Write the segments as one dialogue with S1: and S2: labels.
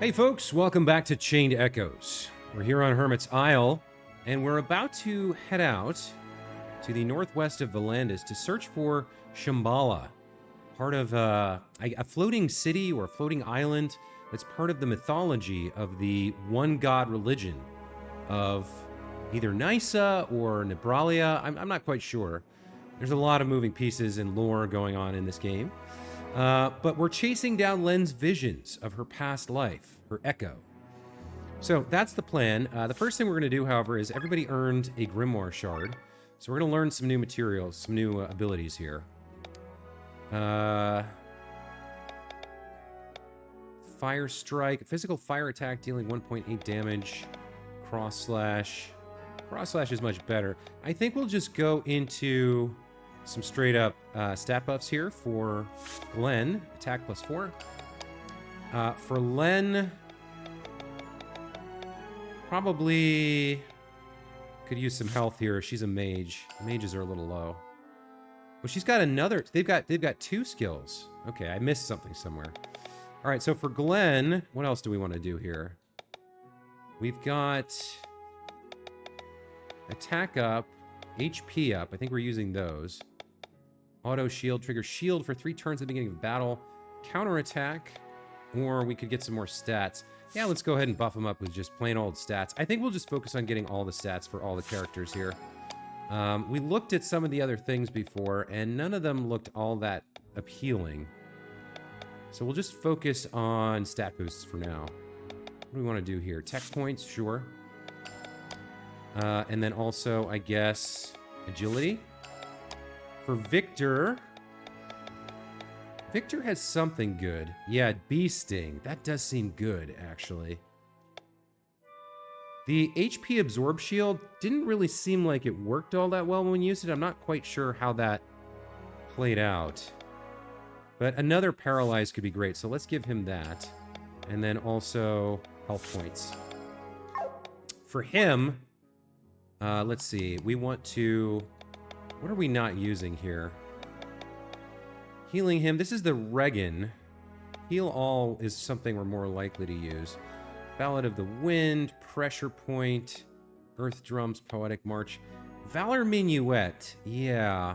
S1: Hey folks, welcome back to Chained Echoes. We're here on Hermit's Isle, and we're about to head out to the northwest of Valandis to search for Shambala, part of a floating city or a floating island that's part of the mythology of the one god religion of either Nysa or Nebralia. I'm not quite sure. There's a lot of moving pieces and lore going on in this game. But we're chasing down Lenne's visions of her past life, her echo. So that's the plan. The first thing we're going to do, however, is everybody earned a Grimoire shard. So we're going to learn some new materials, some new abilities here. Fire Strike, physical fire attack dealing 1.8 damage. Cross Slash. Cross Slash is much better. I think we'll just go into some straight up stat buffs here for Lenne. Attack +4. For Lenne, probably could use some health here. She's a mage. Mages are a little low. Well, she's got another. They've got 2 skills. Okay, I missed something somewhere. All right, so for Glenn, what else do we want to do here? We've got attack up, HP up. I think we're using those. Auto shield, trigger shield for 3 turns at the beginning of battle. Counter attack, or we could get some more stats. Yeah, let's go ahead and buff them up with just plain old stats. I think we'll just focus on getting all the stats for all the characters here. We looked at some of the other things before, and none of them looked all that appealing. So we'll just focus on stat boosts for now. What do we want to do here? Tech points, sure. And then also, I guess, agility. For Victor, Victor has something good. Yeah, Bee Sting. That does seem good, actually. The HP Absorb Shield didn't really seem like it worked all that well when we used it. I'm not quite sure how that played out. But another Paralyze could be great, so let's give him that. And then also health points. For him, let's see. We want to... What are we not using here? Healing him. This is the Regan. Heal all is something we're more likely to use. Ballad of the Wind, Pressure Point, Earth Drums, Poetic March. Valor Minuet. Yeah.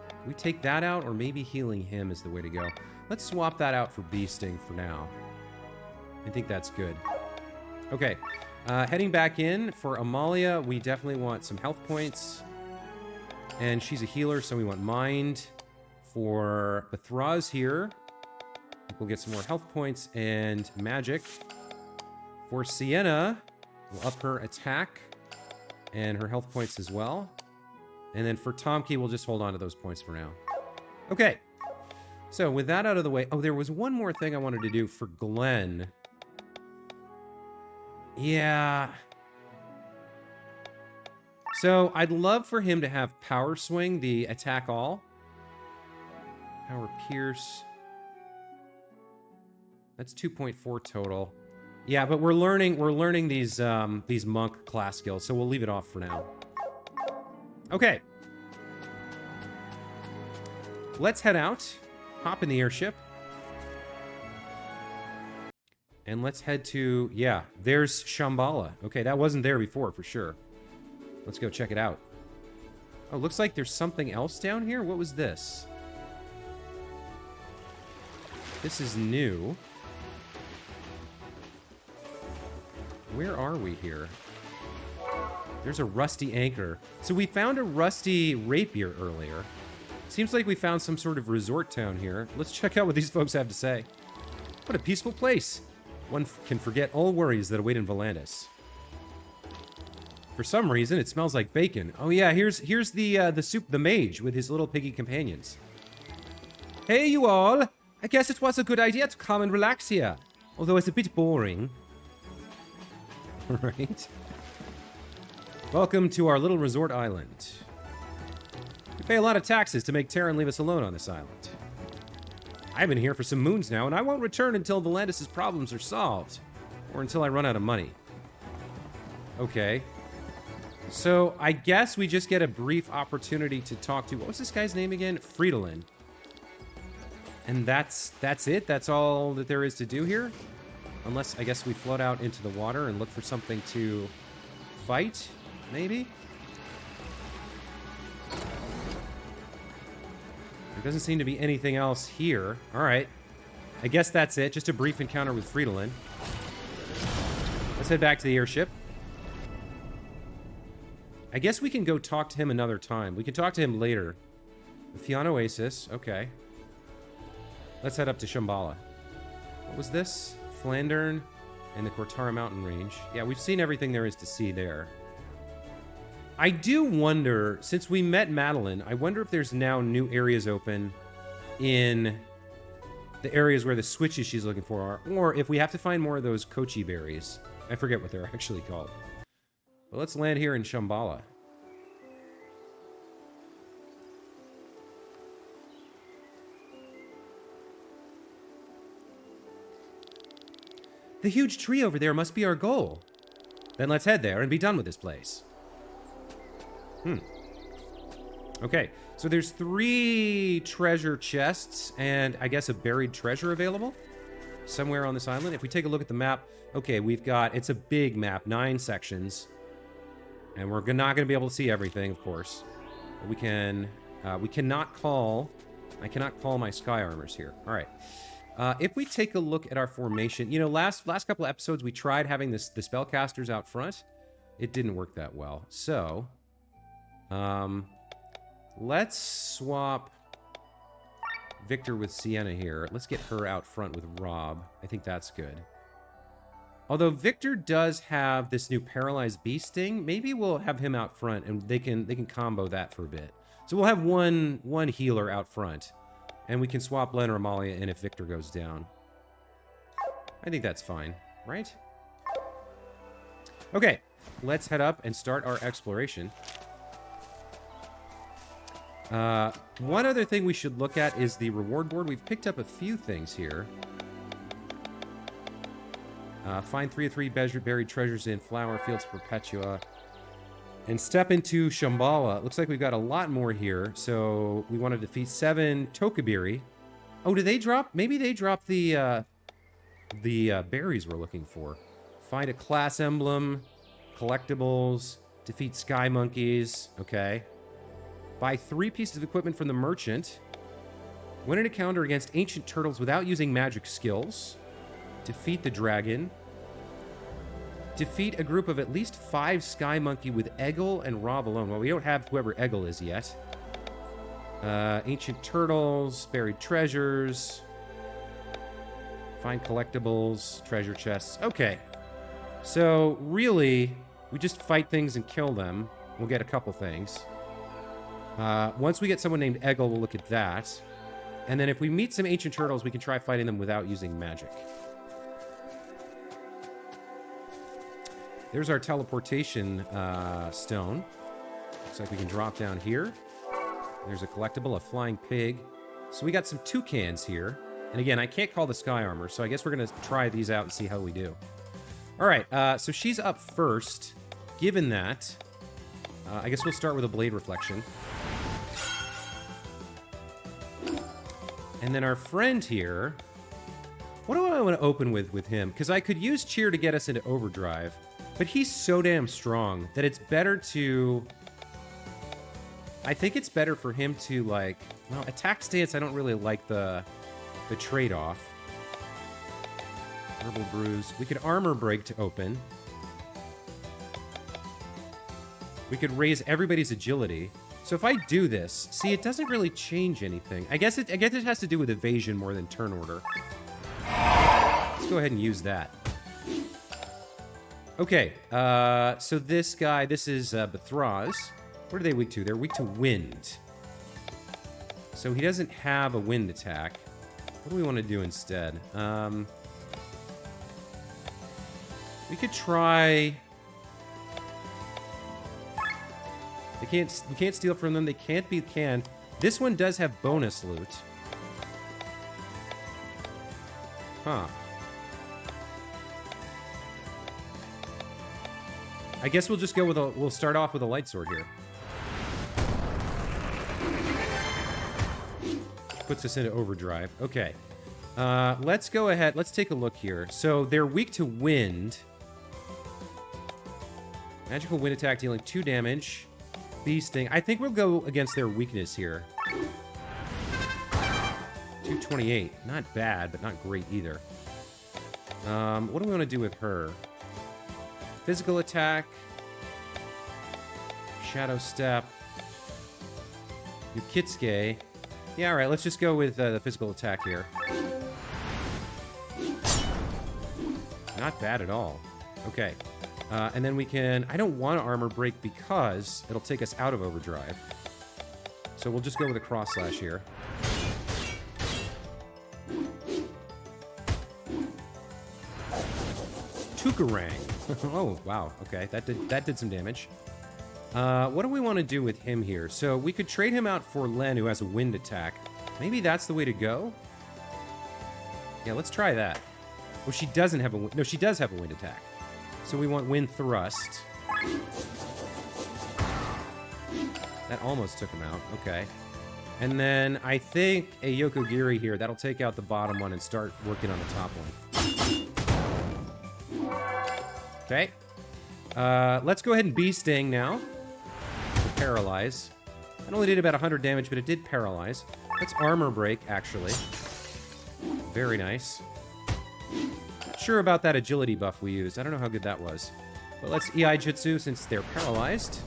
S1: Can we take that out, or maybe healing him is the way to go? Let's swap that out for Bee Sting for now. I think that's good. Okay. Heading back in for Amalia, we definitely want some health points. And she's a healer, so we want Mind. For Bethraz here, we'll get some more health points and magic. For Sienna, we'll up her attack and her health points as well. And then for Tomke, we'll just hold on to those points for now. Okay. So with that out of the way... Oh, there was one more thing I wanted to do for Glenn. Yeah... So, I'd love for him to have Power Swing, the attack all. Power Pierce. That's 2.4 total. Yeah, but we're learning these monk class skills, so we'll leave it off for now. Okay. Let's head out, hop in the airship. And let's head to, yeah, there's Shambala. Okay, that wasn't there before, for sure. Let's go check it out. Oh, looks like there's something else down here. What was this? This is new. Where are we here? There's a rusty anchor. So we found a rusty rapier earlier. Seems like we found some sort of resort town here. Let's check out what these folks have to say. What a peaceful place. One can forget all worries that await in Valandis. For some reason, it smells like bacon. Oh yeah, here's the mage with his little piggy companions. Hey you all! I guess it was a good idea to come and relax here, although it's a bit boring. Right? Welcome to our little resort island. We pay a lot of taxes to make Terran leave us alone on this island. I've been here for some moons now, and I won't return until Valandis' problems are solved, or until I run out of money. Okay. So, I guess we just get a brief opportunity to talk to... What was this guy's name again? Fridolin. And that's it? That's all that there is to do here? Unless, I guess, we float out into the water and look for something to fight, maybe? There doesn't seem to be anything else here. All right. I guess that's it. Just a brief encounter with Fridolin. Let's head back to the airship. I guess we can go talk to him another time. We can talk to him later. The Fion Oasis. Okay. Let's head up to Shambala. What was this? Flandern and the Cortara mountain range. Yeah, we've seen everything there is to see there. I do wonder, since we met Madeline, I wonder if there's now new areas open in the areas where the switches she's looking for are, or if we have to find more of those kochi berries. I forget what they're actually called. But let's land here in Shambala. The huge tree over there must be our goal. Then let's head there and be done with this place. Okay, so there's 3 treasure chests and I guess a buried treasure available somewhere on this island. If we take a look at the map, okay, we've got, it's a big map, 9 sections. And we're not going to be able to see everything, of course. But we cannot call, I cannot call my sky armors here. All right. If we take a look at our formation, you know, last couple of episodes, we tried having the spellcasters out front. It didn't work that well. So, let's swap Victor with Sienna here. Let's get her out front with Rob. I think that's good. Although Victor does have this new paralyzed beast thing, maybe we'll have him out front and they can combo that for a bit. So we'll have one healer out front. And we can swap Lenne or Amalia in if Victor goes down. I think that's fine, right? Okay, let's head up and start our exploration. One other thing we should look at is the reward board. We've picked up a few things here. Find 3 of 3 buried treasures in Flower Fields Perpetua. And step into Shambala. Looks like we've got a lot more here. So we want to defeat 7 Tokubiri. Oh, do they drop? Maybe they drop the berries we're looking for. Find a class emblem, collectibles, defeat sky monkeys. Okay. Buy 3 pieces of equipment from the merchant. Win an encounter against ancient turtles without using magic skills. Defeat the dragon. Defeat a group of at least 5 Sky Monkey with Eggle and Rob alone. Well, we don't have whoever Eggle is yet. Ancient turtles, buried treasures. Find collectibles, treasure chests. Okay. So, really, we just fight things and kill them. We'll get a couple things. Once we get someone named Eggle, we'll look at that. And then if we meet some ancient turtles, we can try fighting them without using magic. There's our teleportation stone. Looks like we can drop down here. There's a collectible, a flying pig. So we got some toucans here. And again, I can't call the sky armor, so I guess we're going to try these out and see how we do. All right, so she's up first. Given that, I guess we'll start with a blade reflection. And then our friend here... What do I want to open with him? Because I could use cheer to get us into overdrive. But he's so damn strong that it's better to... I think it's better for him to, like... Well, attack stance, I don't really like the trade-off. Herbal Bruise. We could armor break to open. We could raise everybody's agility. So if I do this... See, it doesn't really change anything. I guess it has to do with evasion more than turn order. Let's go ahead and use that. Okay, so this guy, this is Bethraz. What are they weak to? They're weak to wind. So he doesn't have a wind attack. What do we want to do instead? We could try... We can't steal from them. They can't be canned. This one does have bonus loot. Huh. I guess we'll just go with we'll start off with a light sword here. Puts us into overdrive. Okay. Let's go ahead. Let's take a look here. So they're weak to wind. Magical wind attack dealing 2 damage. Bee sting. I think we'll go against their weakness here. 228. Not bad, but not great either. What do we want to do with her? Physical attack. Shadow step. Yukitsuke. Yeah, alright, let's just go with the physical attack here. Not bad at all. Okay. And then we can... I don't want to armor break because it'll take us out of overdrive. So we'll just go with a cross slash here. Tukarang. Oh, wow. Okay, that did some damage. What do we want to do with him here? So we could trade him out for Lenne, who has a wind attack. Maybe that's the way to go? Yeah, let's try that. Well, she doesn't have a... No, she does have a wind attack. So we want wind thrust. That almost took him out. Okay. And then I think a Yokogiri here. That'll take out the bottom one and start working on the top one. Okay. Let's go ahead and Bee Sting now. To paralyze. It only did about 100 damage, but it did paralyze. Let's Armor Break, actually. Very nice. Not sure about that agility buff we used. I don't know how good that was. But let's EI Jutsu since they're paralyzed.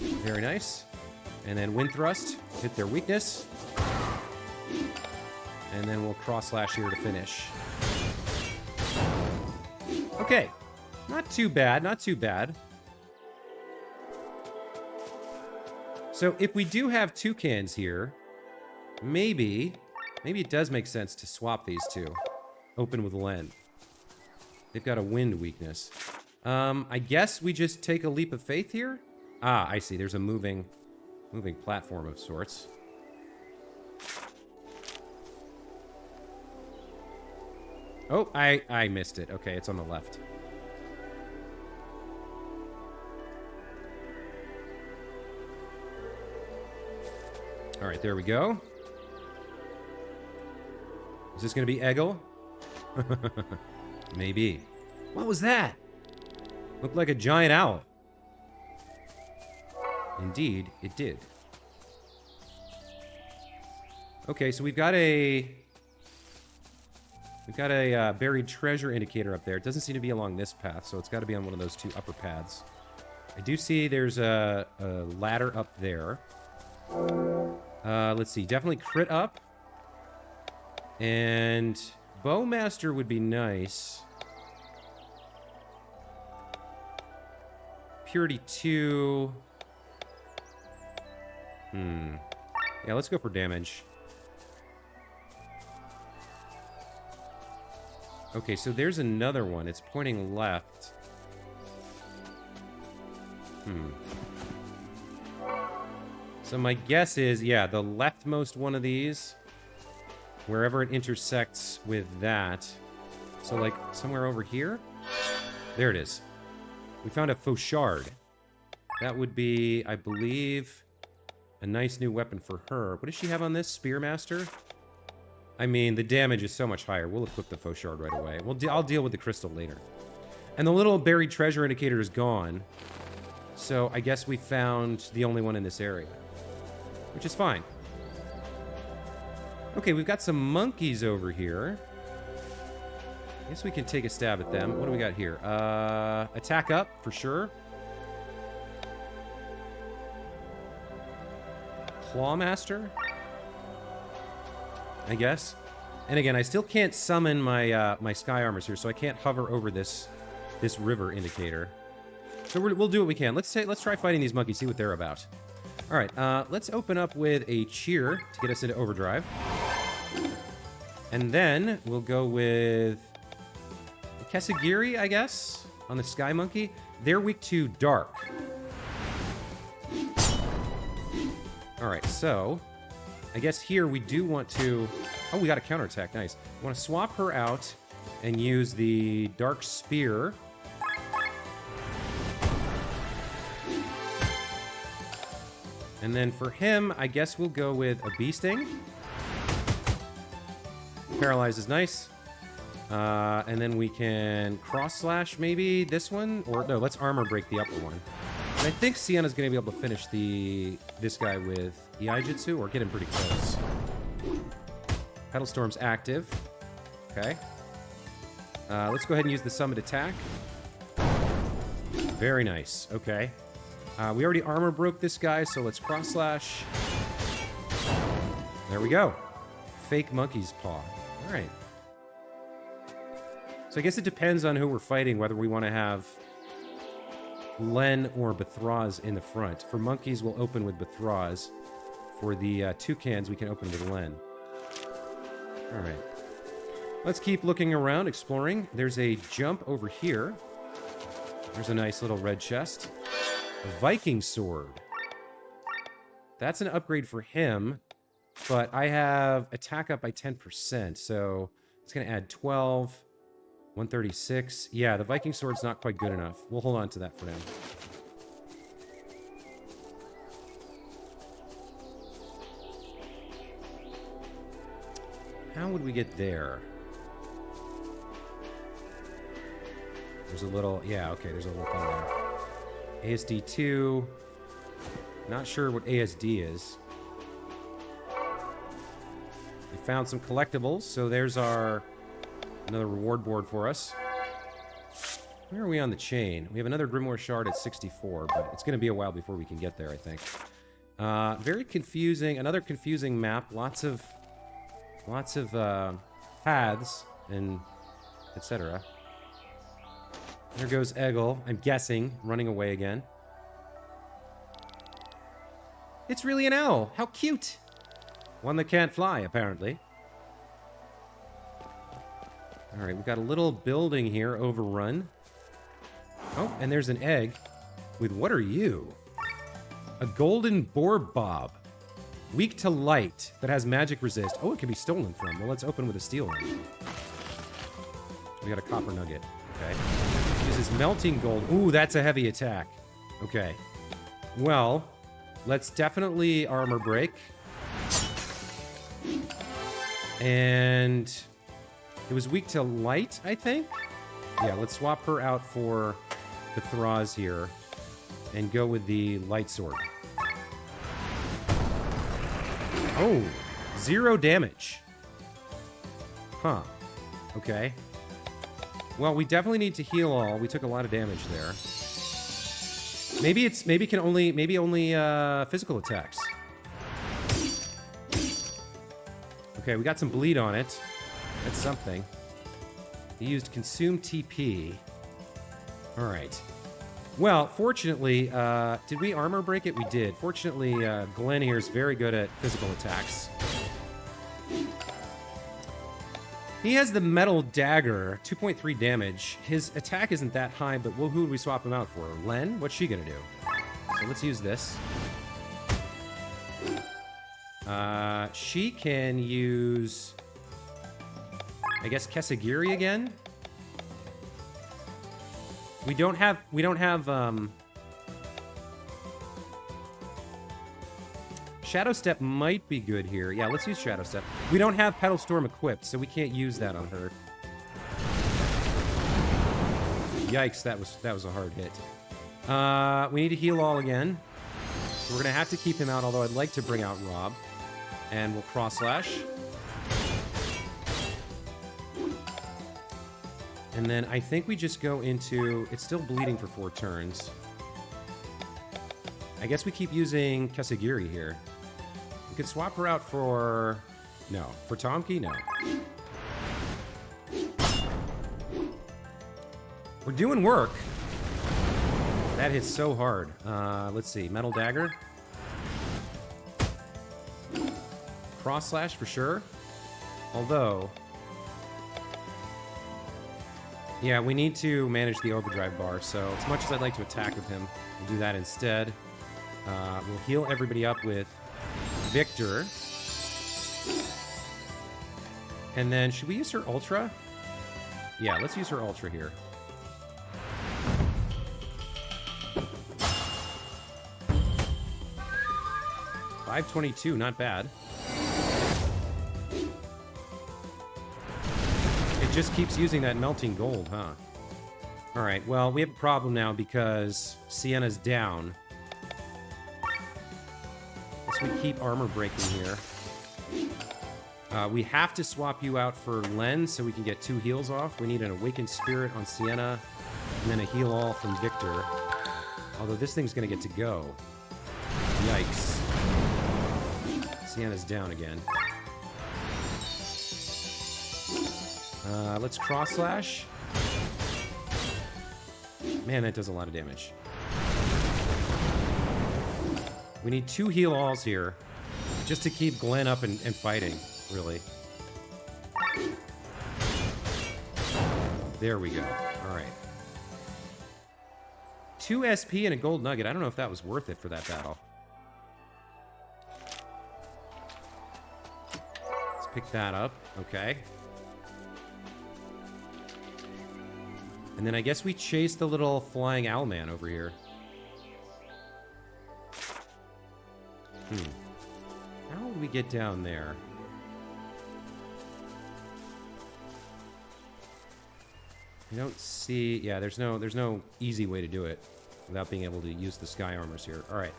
S1: Very nice. And then Wind Thrust. Hit their weakness. And then we'll Cross Slash here to finish. Okay. Not too bad, not too bad. So if we do have toucans here, maybe it does make sense to swap these two. Open with Lenne. They've got a wind weakness. I guess we just take a leap of faith here? Ah, I see. There's a moving platform of sorts. Oh, I missed it. Okay, it's on the left. All right, there we go. Is this going to be Eggle? Maybe. What was that? Looked like a giant owl. Indeed, it did. Okay, so we've got a buried treasure indicator up there. It doesn't seem to be along this path, so it's got to be on one of those two upper paths. I do see there's a ladder up there. Let's see. Definitely crit up. And Bowmaster would be nice. Purity 2. Yeah, let's go for damage. Okay, so there's another one. It's pointing left. So my guess is, yeah, the leftmost one of these, wherever it intersects with that. So, like, somewhere over here? There it is. We found a Fauchard. That would be, I believe, a nice new weapon for her. What does she have on this? Spearmaster? I mean, the damage is so much higher. We'll equip the Fauchard right away. I'll deal with the crystal later. And the little buried treasure indicator is gone. So I guess we found the only one in this area. Which is fine. Okay, we've got some monkeys over here. I guess we can take a stab at them. What do we got here? Attack up, for sure. Clawmaster? I guess. And again, I still can't summon my my sky armors here, so I can't hover over this river indicator. So we'll do what we can. Let's try fighting these monkeys, see what they're about. All right, let's open up with a cheer to get us into overdrive. And then we'll go with Kesagiri, I guess, on the Sky Monkey. They're weak to dark. All right, so I guess here we do want to... Oh, we got a counterattack. Nice. We want to swap her out and use the Dark Spear. And then for him, I guess we'll go with a Bee Sting. paralyzed is nice. And then we can cross slash maybe this one, or no, let's armor break the upper one. And I think Sienna's going to be able to finish this guy with Iaijutsu, or get him pretty close. Petal Storm's active. Okay. Let's go ahead and use the summit attack. Very nice. Okay. We already armor broke this guy, so let's cross slash. There we go. Fake monkey's paw. All right. So I guess it depends on who we're fighting, whether we want to have Lenne or Bethraz in the front. For monkeys, we'll open with Bethraz. For the toucans, we can open with Lenne. All right. Let's keep looking around, exploring. There's a jump over here. There's a nice little red chest. A Viking sword. That's an upgrade for him, but I have attack up by 10%, so it's going to add 12... 136. Yeah, the Viking sword's not quite good enough. We'll hold on to that for now. How would we get there? There's a little... Yeah, okay, there's a little thing there. ASD 2. Not sure what ASD is. We found some collectibles, so there's our... Another reward board for us. Where are we on the chain? We have another Grimoire Shard at 64, but it's going to be a while before we can get there, I think. Very confusing. Another confusing map. Lots of paths and etc. There goes Eggle. I'm guessing running away again. It's really an owl. How cute! One that can't fly, apparently. All right, we've got a little building here, overrun. Oh, and there's an egg with, what are you? A golden boar bob. Weak to light, but has magic resist. Oh, it can be stolen from. Well, let's open with a steel one. We got a copper nugget. Okay. Uses melting gold. Ooh, that's a heavy attack. Okay. Well, let's definitely armor break. And... It was weak to light, I think? Yeah, let's swap her out for the Thraz here and go with the light sword. Oh, 0 damage. Huh. Okay. Well, we definitely need to heal all. We took a lot of damage there. Maybe only physical attacks. Okay, we got some bleed on it. That's something. He used Consume TP. Alright. Well, fortunately, did we armor break it? We did. Fortunately, Glenn here is very good at physical attacks. He has the metal dagger, 2.3 damage. His attack isn't that high, but who would we swap him out for? Lenne? What's she gonna do? So let's use this. She can use... I guess Kesagiri again? We don't have, Shadow Step might be good here. Yeah, let's use Shadow Step. We don't have Petal Storm equipped, so we can't use that on her. Yikes, that was a hard hit. We need to heal all again. So we're gonna have to keep him out, although I'd like to bring out Rob. And we'll cross slash. And then I think we just go into... It's still bleeding for 4 turns. I guess we keep using Kesagiri here. We could swap her out for... No. For Tomki? No. We're doing work. That hits so hard. Let's see. Metal Dagger. Cross Slash for sure. Although... Yeah, we need to manage the overdrive bar, so as much as I'd like to attack with him, we'll do that instead. We'll heal everybody up with Victor. And then, should we use her Ultra? Yeah, let's use her Ultra here. $522, not bad. just keeps using that melting gold, huh? Alright, well, we have a problem now because Sienna's down. Guess we keep armor breaking here. We have to swap you out for Lenne so we can get 2 heals off. We need an Awakened Spirit on Sienna, and then a heal all from Victor. Although this thing's gonna get to go. Yikes. Sienna's down again. Let's cross slash. Man, that does a lot of damage. We need 2 heal alls here, just to keep Glenn up and fighting, really. There we go. All right. 2 SP and a gold nugget. I don't know if that was worth it for that battle. Let's pick that up. Okay. And then I guess we chase the little flying owl man over here. How would we get down there? I don't see... Yeah, there's no easy way to do it without being able to use the sky armors here. All right.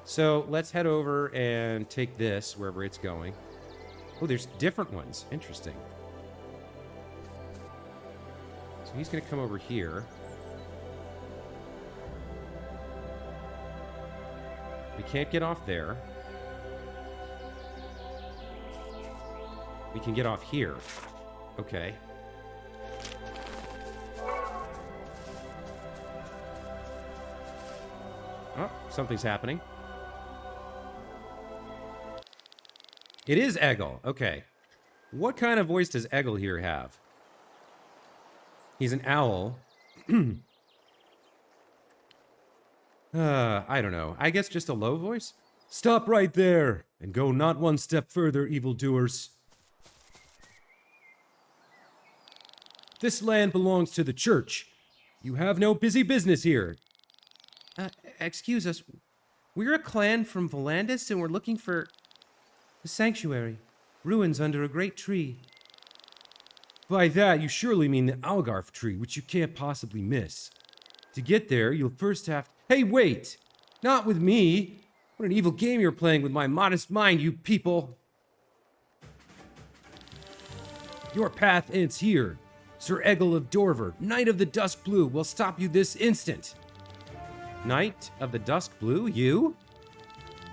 S1: So let's head over and take this wherever it's going. Oh, there's different ones. Interesting. So he's going to come over here. We can't get off there. We can get off here. Okay. Oh, something's happening. It is Eggle. Okay. What kind of voice does Eggle here have? He's an owl. I don't know. I guess just a low voice? Stop right there and go not one step further, evildoers. This land belongs to the church. You have no busy business here. Excuse us. We're a clan from Volandis and we're looking for a sanctuary. Ruins under a great tree. By that, you surely mean the Algarve tree, which you can't possibly miss. To get there, you'll first have... Hey, wait! Not with me! What an evil game you're playing with my modest mind, you people! Your path ends here. Sir Eggle of Dorver, Knight of the Dusk Blue, will stop you this instant. Knight of the Dusk Blue, you?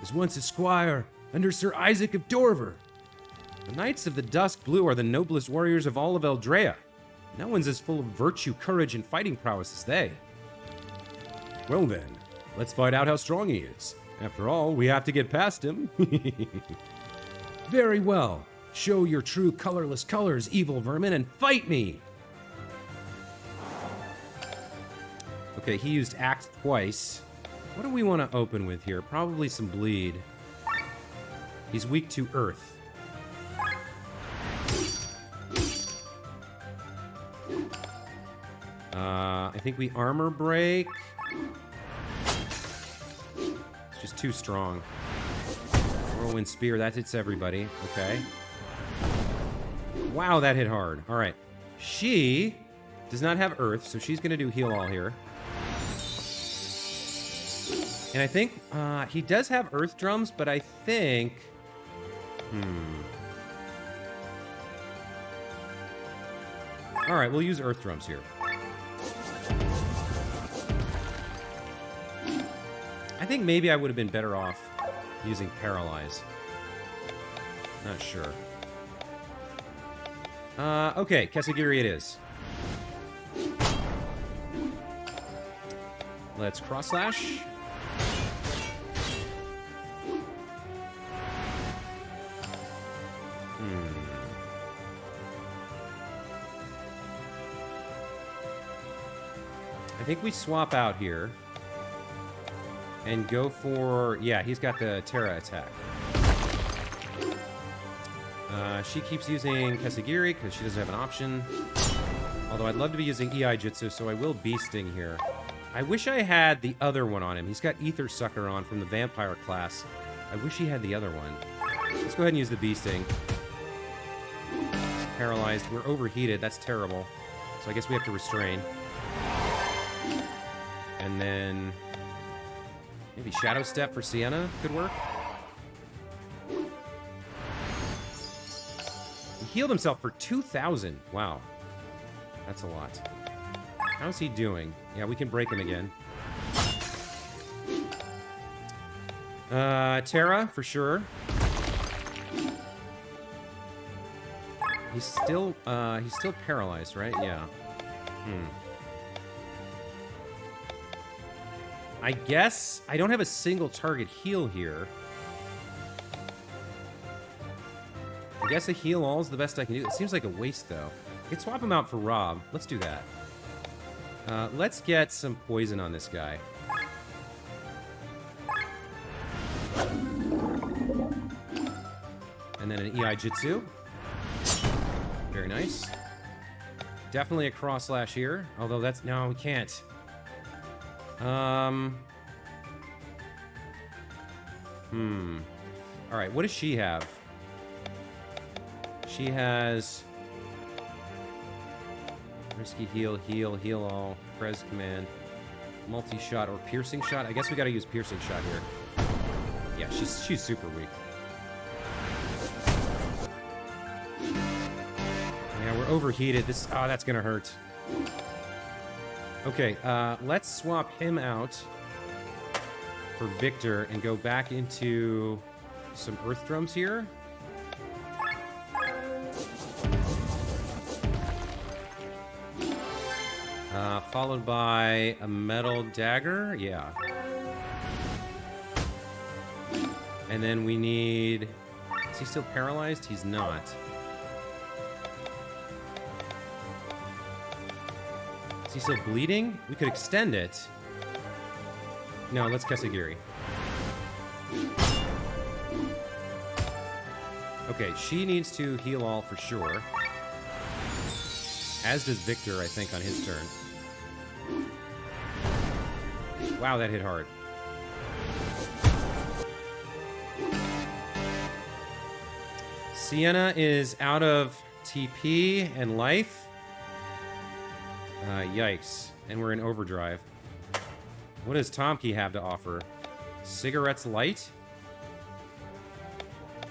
S1: Was once a squire under Sir Isaac of Dorver. The Knights of the Dusk Blue are the noblest warriors of all of Eldrea. No one's as full of virtue, courage, and fighting prowess as they. Well then, let's find out how strong he is. After all, we have to get past him. Very well. Show your true colorless colors, evil vermin, and fight me! Okay, he used Axe twice. What do we want to open with here? Probably some bleed. He's weak to earth. I think we armor break. It's just too strong. Whirlwind Spear, that hits everybody. Okay. Wow, that hit hard. All right. She does not have earth, so she's going to do heal all here. And I think he does have earth drums, but I think... All right, we'll use earth drums here. I think maybe I would have been better off using Paralyze. Not sure. Okay, Kesagiri it is. Let's cross slash. I think we swap out here. And go for... Yeah, he's got the Terra attack. She keeps using Kesagiri because she doesn't have an option. Although I'd love to be using EI Jitsu, so I will Bee Sting here. I wish I had the other one on him. He's got Ether Sucker on from the Vampire class. I wish he had the other one. Let's go ahead and use the Bee Sting. paralyzed. We're overheated. That's terrible. So I guess we have to restrain. And then maybe Shadow Step for Sienna could work. He healed himself for 2,000. Wow. That's a lot. How's he doing? Yeah, we can break him again. Terra, for sure. He's still paralyzed, right? Yeah. I guess I don't have a single target heal here. I guess a heal all is the best I can do. It seems like a waste, though. I could swap him out for Rob. Let's do that. Let's get some poison on this guy. And then an EI Jitsu. Very nice. Definitely a cross slash here. Although that's... No, we can't. Alright, what does she have? She has... Risky heal, heal, heal all, Prez command, multi-shot, or piercing shot. I guess we gotta use piercing shot here. Yeah, she's super weak. Yeah, we're overheated. Oh, that's gonna hurt. Okay, let's swap him out for Victor and go back into some Earth Drums here. Followed by a Metal Dagger. Yeah. And then we need... Is he still paralyzed? He's not. Is he still bleeding? We could extend it. No, let's Kesagiri. Okay, she needs to heal all for sure. As does Victor, I think, on his turn. Wow, that hit hard. Sienna is out of TP and life. Yikes. And we're in overdrive. What does Tomke have to offer? Cigarettes light?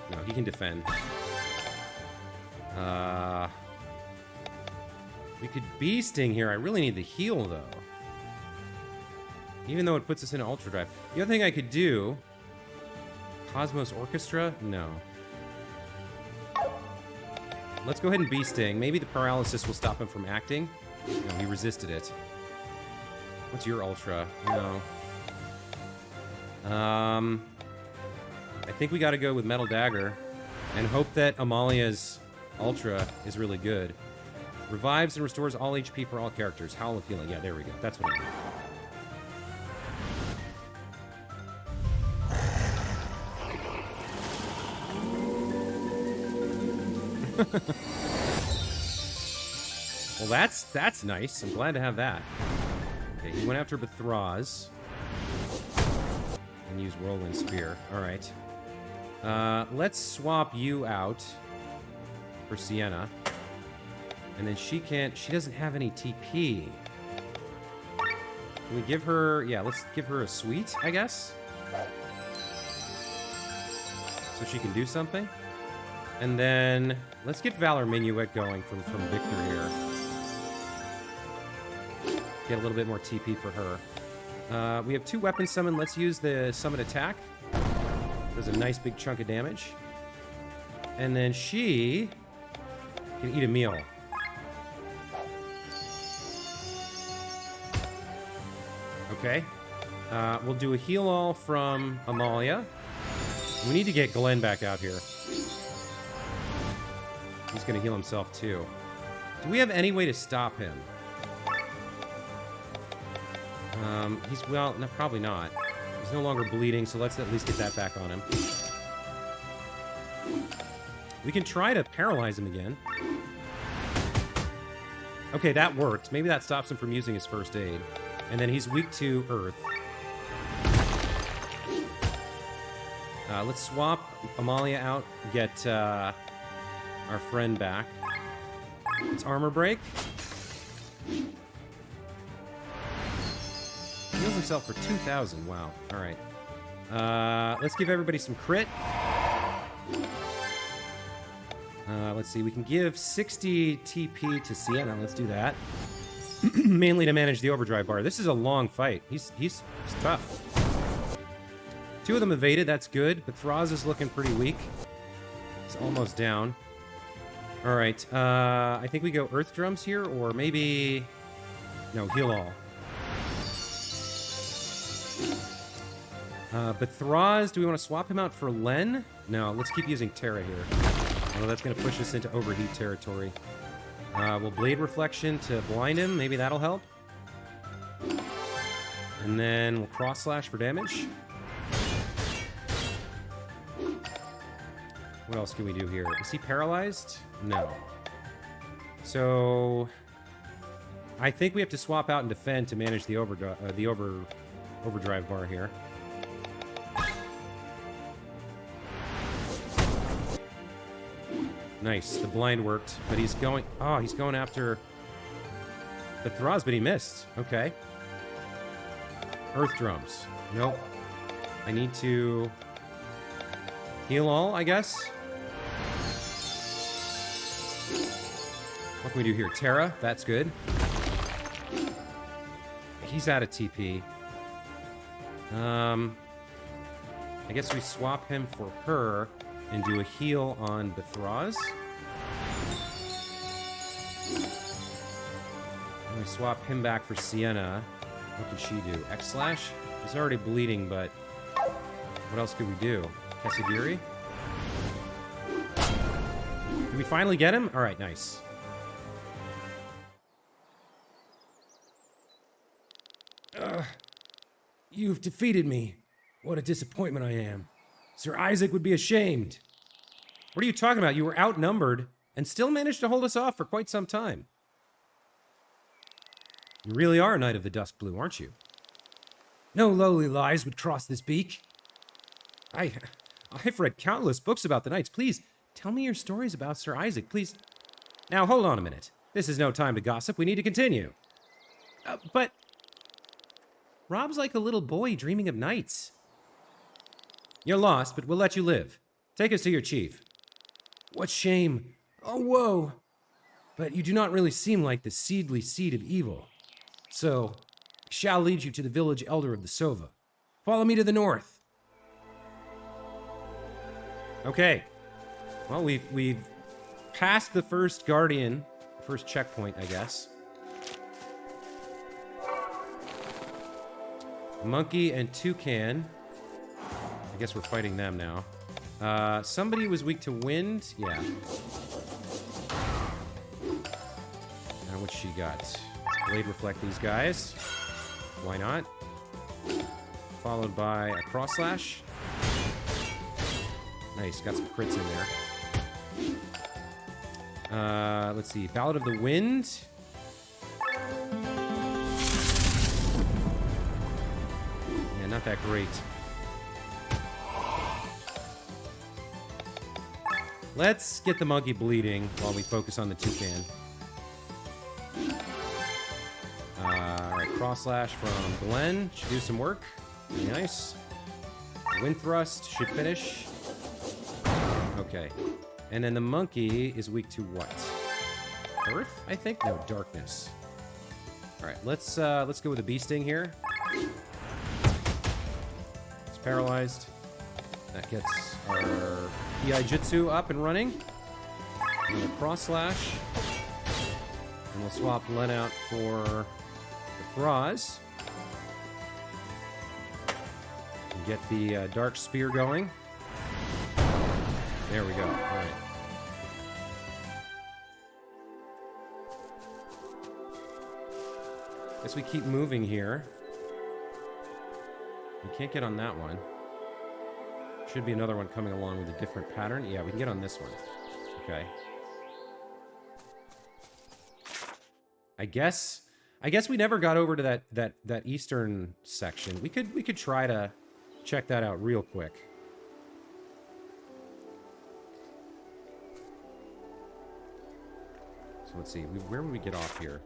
S1: No, he can defend. We could Bee Sting here. I really need the heal, though. Even though it puts us in Ultra Drive. The other thing I could do... Cosmos Orchestra? No. Let's go ahead and Bee Sting. Maybe the paralysis will stop him from acting. No, he resisted it. What's your Ultra? No. I think we gotta go with Metal Dagger. And hope that Amalia's Ultra is really good. Revives and restores all HP for all characters. Howl of Healing. Yeah, there we go. That's what I need. Well, that's nice. I'm glad to have that. Okay, he went after Bethraz. And used Whirlwind Spear. Alright. Let's swap you out for Sienna. And then she doesn't have any TP. Can we give her... Yeah, let's give her a sweet, I guess? So she can do something? And then... Let's get Valor Minuet going from Victor here. Get a little bit more TP for her. We have 2 weapons summoned. Let's use the summon attack. Does a nice big chunk of damage. And then she... can eat a meal. Okay. We'll do a heal all from Amalia. We need to get Glenn back out here. He's going to heal himself, too. Do we have any way to stop him? Well, no, probably not. He's no longer bleeding, so let's at least get that back on him. We can try to paralyze him again. Okay, that worked. Maybe that stops him from using his first aid. And then he's weak to Earth. Let's swap Amalia out, get our friend back. Let's armor break. Heals himself for 2,000. Wow. All right. Let's give everybody some crit. Let's see. We can give 60 TP to Sienna. Let's do that. Mainly to manage the overdrive bar. This is a long fight. He's tough. 2 of them evaded. That's good. But Thraz is looking pretty weak. He's almost down. All right. I think we go Earth Drums here, or maybe... No, heal all. But Thraz, do we want to swap him out for Lenne? No, let's keep using Terra here. Oh, that's going to push us into overheat territory. We'll Blade Reflection to blind him. Maybe that'll help. And then we'll Cross Slash for damage. What else can we do here? Is he paralyzed? No. So... I think we have to swap out and defend to manage the overdrive bar here. Nice. The blind worked, but he's going... Oh, he's going after the Thraz, but he missed. Okay. Earth Drums. Nope. I need to heal all, I guess. What can we do here? Terra. That's good. He's out of TP. I guess we swap him for her and do a heal on the Thraz. And we swap him back for Sienna. What can she do? X-Slash? He's already bleeding, but what else could we do? Kesagiri? Did we finally get him? All right, nice. You've defeated me. What a disappointment I am. Sir Isaac would be ashamed. What are you talking about? You were outnumbered and still managed to hold us off for quite some time. You really are a Knight of the Dusk Blue, aren't you? No lowly lies would cross this beak. I've read countless books about the Knights. Please, tell me your stories about Sir Isaac, please. Now, hold on a minute. This is no time to gossip. We need to continue. But... Rob's like a little boy dreaming of knights. You're lost, but we'll let you live. Take us to your chief. What shame. Oh, whoa. But you do not really seem like the seedly seed of evil. So, I shall lead you to the village elder of the Sova. Follow me to the north. Okay. Well, we've passed the first guardian, first checkpoint, I guess. Monkey and Toucan. I guess we're fighting them now. Somebody was weak to wind. Yeah. Now what she got? Blade Reflect these guys. Why not? Followed by a Cross Slash. Nice, got some crits in there. Let's see. Ballad of the Wind. Not that great. Let's get the monkey bleeding while we focus on the toucan. Alright, Cross Slash from Glenn. Should do some work. Very nice. Wind Thrust should finish. Okay. And then the monkey is weak to what? Earth, I think? No, darkness. Alright, let's go with the bee sting here. Paralyzed. That gets our PI Jutsu up and running. Another Cross Slash. And we'll swap Len out for the Thraz. And get the Dark Spear going. There we go. Alright. Guess we keep moving here. We can't get on that one. Should be another one coming along with a different pattern. Yeah, we can get on this one. Okay. I guess we never got over to that eastern section. We could try to check that out real quick. So let's see. Where would we get off here?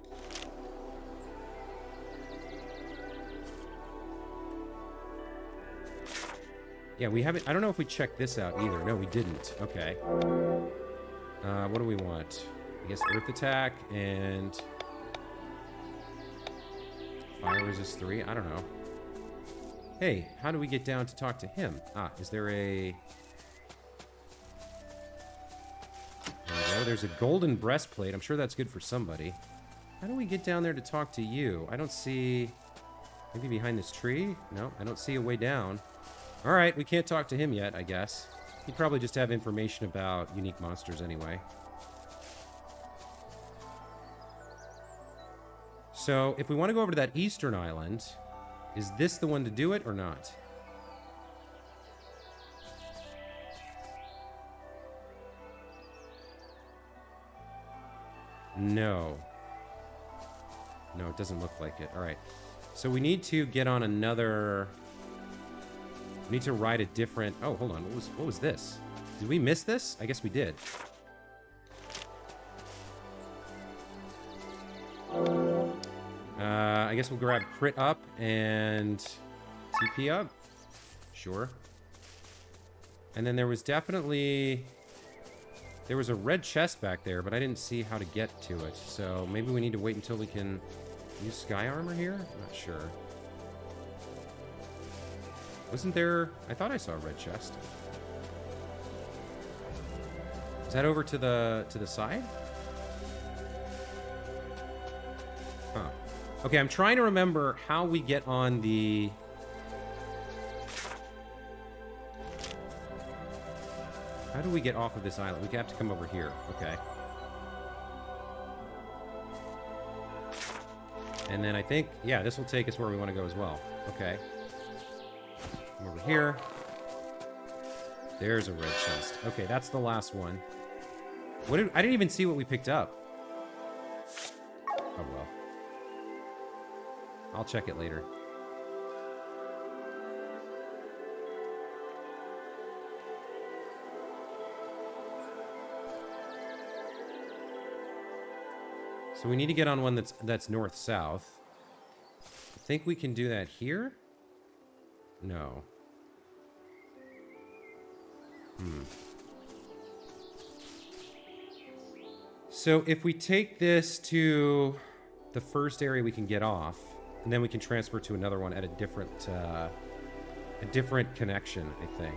S1: Yeah, we haven't... I don't know if we checked this out either. No, we didn't. Okay. What do we want? I guess Earth Attack and... Fire Resist 3? I don't know. Hey, how do we get down to talk to him? Ah, is there a... There we go. There's a golden breastplate. I'm sure that's good for somebody. How do we get down there to talk to you? I don't see... Maybe behind this tree? No, I don't see a way down. Alright, we can't talk to him yet, I guess. He'd probably just have information about unique monsters anyway. So, if we want to go over to that eastern island, is this the one to do it or not? No. No, it doesn't look like it. Alright. So we need to get on another... We need to ride a different... Oh, hold on. What was this? Did we miss this? I guess we did. I guess we'll grab crit up and TP up. Sure. And then there was definitely... There was a red chest back there, but I didn't see how to get to it. So maybe we need to wait until we can use sky armor here? I'm not sure. Wasn't there... I thought I saw a red chest. Is that over to the side? Huh. Okay, I'm trying to remember how we get on the... How do we get off of this island? We have to come over here. Okay. And then I think... Yeah, this will take us where we want to go as well. Okay. Come over here. There's a red chest. Okay, that's the last one. I didn't even see what we picked up. Oh, well. I'll check it later. So we need to get on one that's north-south. I think we can do that here? No. So if we take this to the first area we can get off, and then we can transfer to another one at a different connection, I think.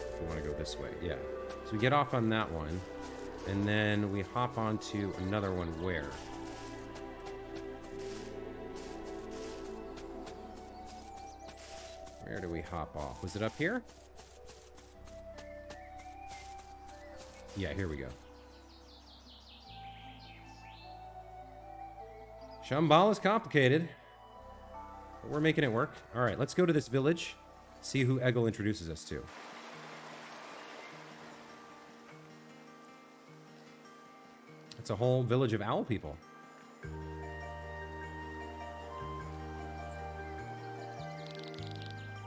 S1: If we want to go this way, yeah. So we get off on that one, and then we hop onto another one where? Where do we hop off? Was it up here? Yeah, here we go. Shambala is complicated, but we're making it work. All right, let's go to this village, see who Eggle introduces us to. It's a whole village of owl people.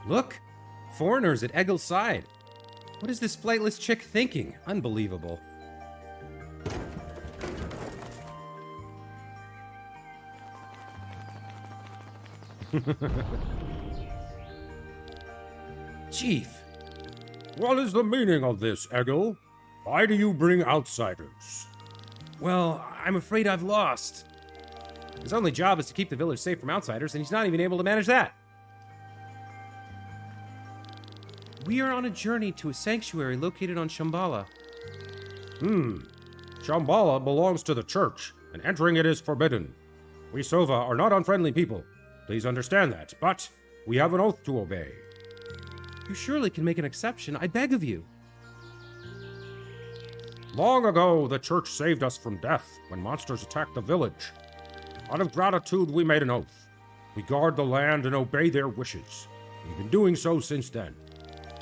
S1: Look! Foreigners at Eggle's side. What is this flightless chick thinking? Unbelievable. Chief.
S2: What is the meaning of this, Eggle? Why do you bring outsiders?
S1: Well, I'm afraid I've lost. His only job is to keep the village safe from outsiders, and he's not even able to manage that. We are on a journey to a sanctuary located on Shambala.
S2: Shambala belongs to the church, and entering it is forbidden. We Sova are not unfriendly people. Please understand that, but we have an oath to obey.
S1: You surely can make an exception, I beg of you.
S2: Long ago, the church saved us from death when monsters attacked the village. Out of gratitude, we made an oath. We guard the land and obey their wishes. We've been doing so since then.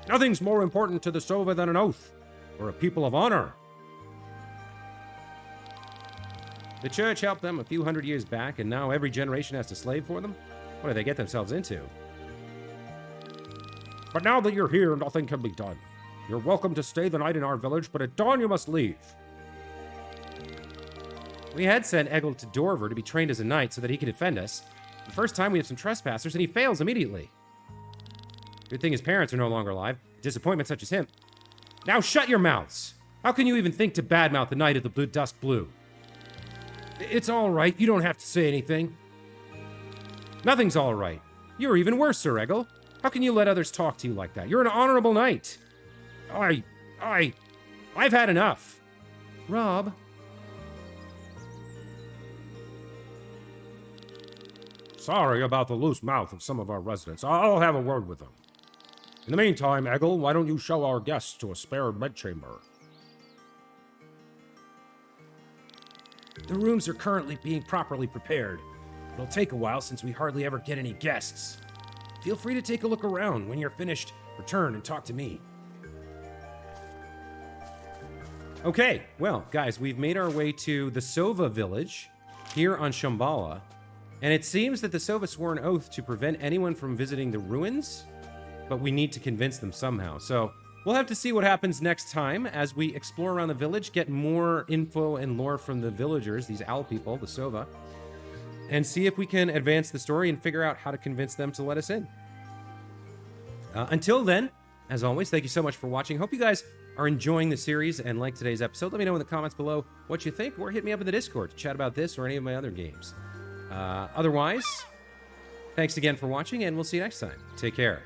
S2: Nothing's more important to the Sova than an oath. We're a people of honor.
S1: The church helped them a few hundred years back, and now every generation has to slave for them? What do they get themselves into?
S2: But now that you're here, nothing can be done. You're welcome to stay the night in our village, but at dawn you must leave.
S1: We had sent Egil to Dorver to be trained as a knight so that he could defend us. The first time we have some trespassers, and he fails immediately. Good thing his parents are no longer alive. Disappointment such as him. Now shut your mouths! How can you even think to badmouth the Knight of the Dusk Blue?
S2: It's all right. You don't have to say anything.
S1: Nothing's all right. You're even worse, Sir Egil. How can you let others talk to you like that? You're an honorable knight. I've had enough. Rob.
S2: Sorry about the loose mouth of some of our residents. I'll have a word with them. In the meantime, Egil, why don't you show our guests to a spare bedchamber?
S3: The rooms are currently being properly prepared. It'll take a while since we hardly ever get any guests. Feel free to take a look around. When you're finished, return and talk to me.
S1: Okay, well, guys, we've made our way to the Sova village here on Shambala, and it seems that the Sova swore an oath to prevent anyone from visiting the ruins, but we need to convince them somehow. So we'll have to see what happens next time as we explore around the village, get more info and lore from the villagers, these owl people, the Sova, and see if we can advance the story and figure out how to convince them to let us in. Until then, as always, thank you so much for watching. Hope you guys are enjoying the series and like today's episode. Let me know in the comments below what you think, or hit me up in the Discord to chat about this or any of my other games. Otherwise, thanks again for watching, and we'll see you next time. Take care.